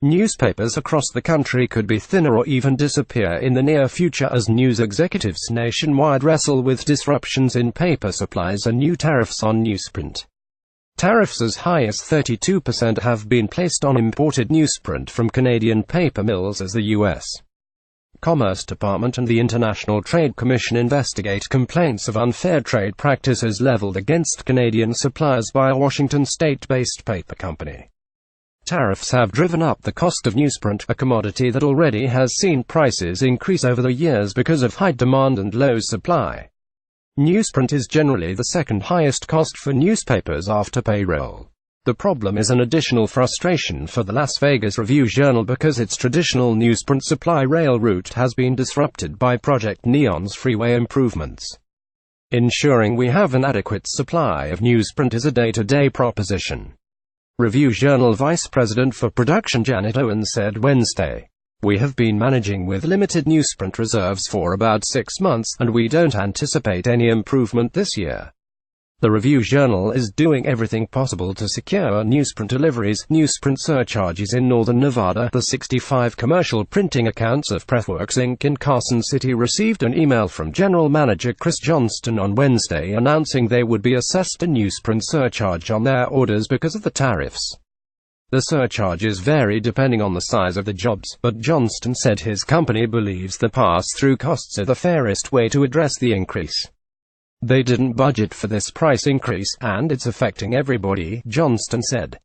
Newspapers across the country could be thinner or even disappear in the near future as news executives nationwide wrestle with disruptions in paper supplies and new tariffs on newsprint. Tariffs as high as 32% have been placed on imported newsprint from Canadian paper mills as the U.S. Commerce Department and the International Trade Commission investigate complaints of unfair trade practices leveled against Canadian suppliers by a Washington state-based paper company. Tariffs have driven up the cost of newsprint, a commodity that already has seen prices increase over the years because of high demand and low supply. Newsprint is generally the second highest cost for newspapers after payroll. The problem is an additional frustration for the Las Vegas Review-Journal because its traditional newsprint supply rail route has been disrupted by Project Neon's freeway improvements. Ensuring we have an adequate supply of newsprint is a day-to-day proposition. Review-Journal Vice President for Production Janet Owens said Wednesday, "We have been managing with limited newsprint reserves for about 6 months, and we don't anticipate any improvement this year. The Review-Journal is doing everything possible to secure newsprint deliveries." Newsprint surcharges in northern Nevada. The 65 commercial printing accounts of Pressworks Inc. in Carson City received an email from General Manager Chris Johnston on Wednesday announcing they would be assessed a newsprint surcharge on their orders because of the tariffs. The surcharges vary depending on the size of the jobs, but Johnston said his company believes the pass-through costs are the fairest way to address the increase. "They didn't budget for this price increase, and it's affecting everybody," Johnston said.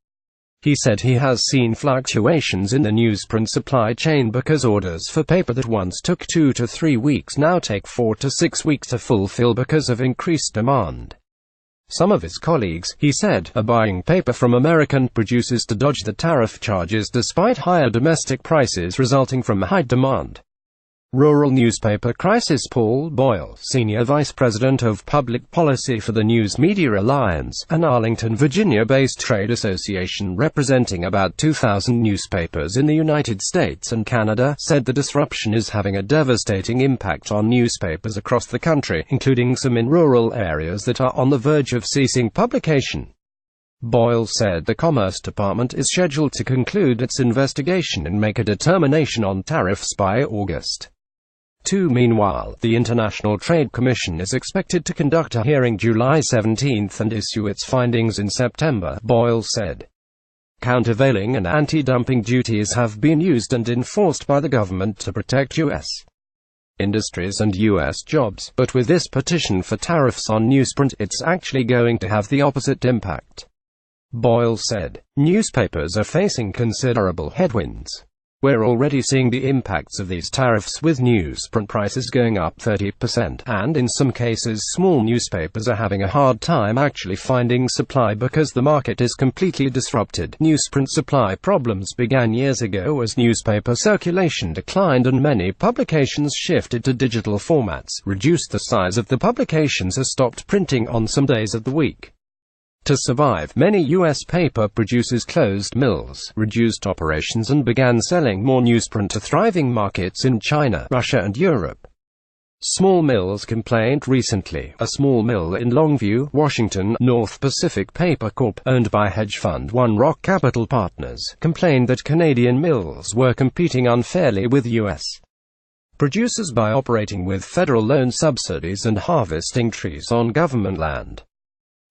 He said he has seen fluctuations in the newsprint supply chain because orders for paper that once took 2 to 3 weeks now take 4 to 6 weeks to fulfill because of increased demand. Some of his colleagues, he said, are buying paper from American producers to dodge the tariff charges despite higher domestic prices resulting from high demand. Rural newspaper crisis. Paul Boyle, Senior Vice President of Public Policy for the News Media Alliance, an Arlington, Virginia-based trade association representing about 2,000 newspapers in the United States and Canada, said the disruption is having a devastating impact on newspapers across the country, including some in rural areas that are on the verge of ceasing publication. Boyle said the Commerce Department is scheduled to conclude its investigation and make a determination on tariffs by August. Meanwhile, the International Trade Commission is expected to conduct a hearing July 17 and issue its findings in September, Boyle said. Countervailing and anti-dumping duties have been used and enforced by the government to protect U.S. industries and U.S. jobs, but with this petition for tariffs on newsprint, it's actually going to have the opposite impact. Boyle said, "Newspapers are facing considerable headwinds. We're already seeing the impacts of these tariffs with newsprint prices going up 30%, and in some cases small newspapers are having a hard time actually finding supply because the market is completely disrupted." Newsprint supply problems began years ago as newspaper circulation declined and many publications shifted to digital formats, reduced the size of the publications, or stopped printing on some days of the week. To survive, many U.S. paper producers closed mills, reduced operations and began selling more newsprint to thriving markets in China, Russia and Europe. Small mills complained recently. A small mill in Longview, Washington, North Pacific Paper Corp., owned by hedge fund One Rock Capital Partners, complained that Canadian mills were competing unfairly with U.S. producers by operating with federal loan subsidies and harvesting trees on government land.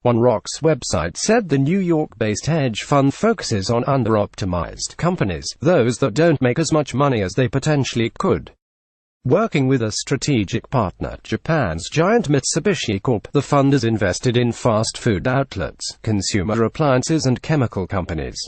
One Rock's website said the New York-based hedge fund focuses on under-optimized companies, those that don't make as much money as they potentially could. Working with a strategic partner, Japan's giant Mitsubishi Corp., the fund is invested in fast food outlets, consumer appliances and chemical companies.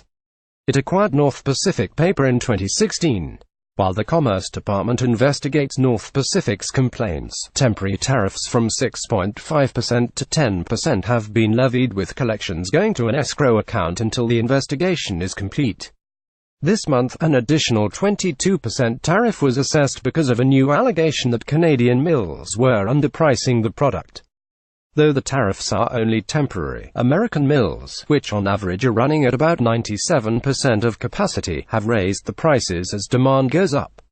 It acquired North Pacific Paper in 2016. While the Commerce Department investigates North Pacific's complaints, temporary tariffs from 6.5% to 10% have been levied, with collections going to an escrow account until the investigation is complete. This month, an additional 22% tariff was assessed because of a new allegation that Canadian mills were underpricing the product. Though the tariffs are only temporary, American mills, which on average are running at about 97% of capacity, have raised the prices as demand goes up.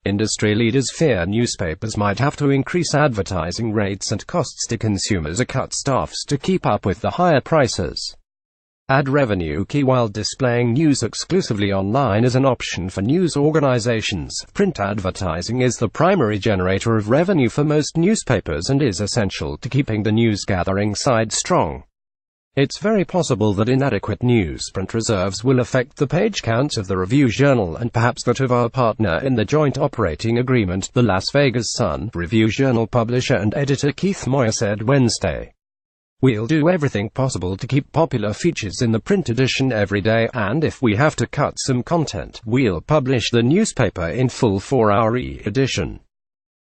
Industry leaders fear newspapers might have to increase advertising rates and costs to consumers or cut staffs to keep up with the higher prices. Ad revenue key. While displaying news exclusively online is an option for news organizations, print advertising is the primary generator of revenue for most newspapers and is essential to keeping the news-gathering side strong. It's very possible that inadequate newsprint reserves will affect the page count of the Review-Journal and perhaps that of our partner in the joint operating agreement, the Las Vegas Sun. Review-Journal publisher and editor Keith Moyer said Wednesday, "We'll do everything possible to keep popular features in the print edition every day, and if we have to cut some content, we'll publish the newspaper in full for our e-edition."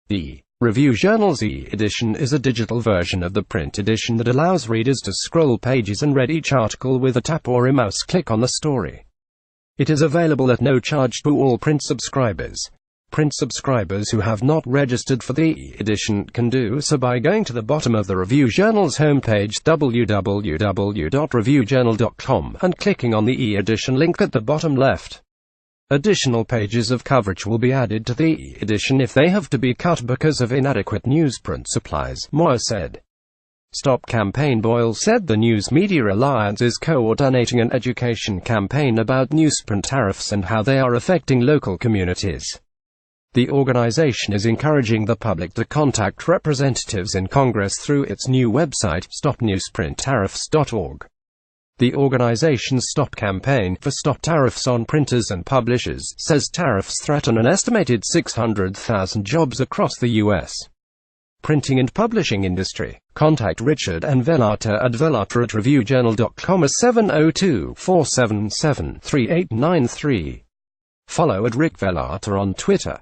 The Review-Journal's e-edition is a digital version of the print edition that allows readers to scroll pages and read each article with a tap or a mouse click on the story. It is available at no charge to all print subscribers. Print subscribers who have not registered for the e-edition can do so by going to the bottom of the Review-Journal's homepage www.reviewjournal.com and clicking on the e-edition link at the bottom left. Additional pages of coverage will be added to the e-edition if they have to be cut because of inadequate newsprint supplies, Moore said. Stop Campaign. Boyle said the News Media Alliance is coordinating an education campaign about newsprint tariffs and how they are affecting local communities. The organization is encouraging the public to contact representatives in Congress through its new website, stopnewsprinttariffs.org. The organization's Stop campaign for Stop Tariffs on printers and publishers says tariffs threaten an estimated 600,000 jobs across the U.S. printing and publishing industry. Contact Richard and Velata at velata@reviewjournal.com at 702-477-3893. Follow at Rick Velata on Twitter.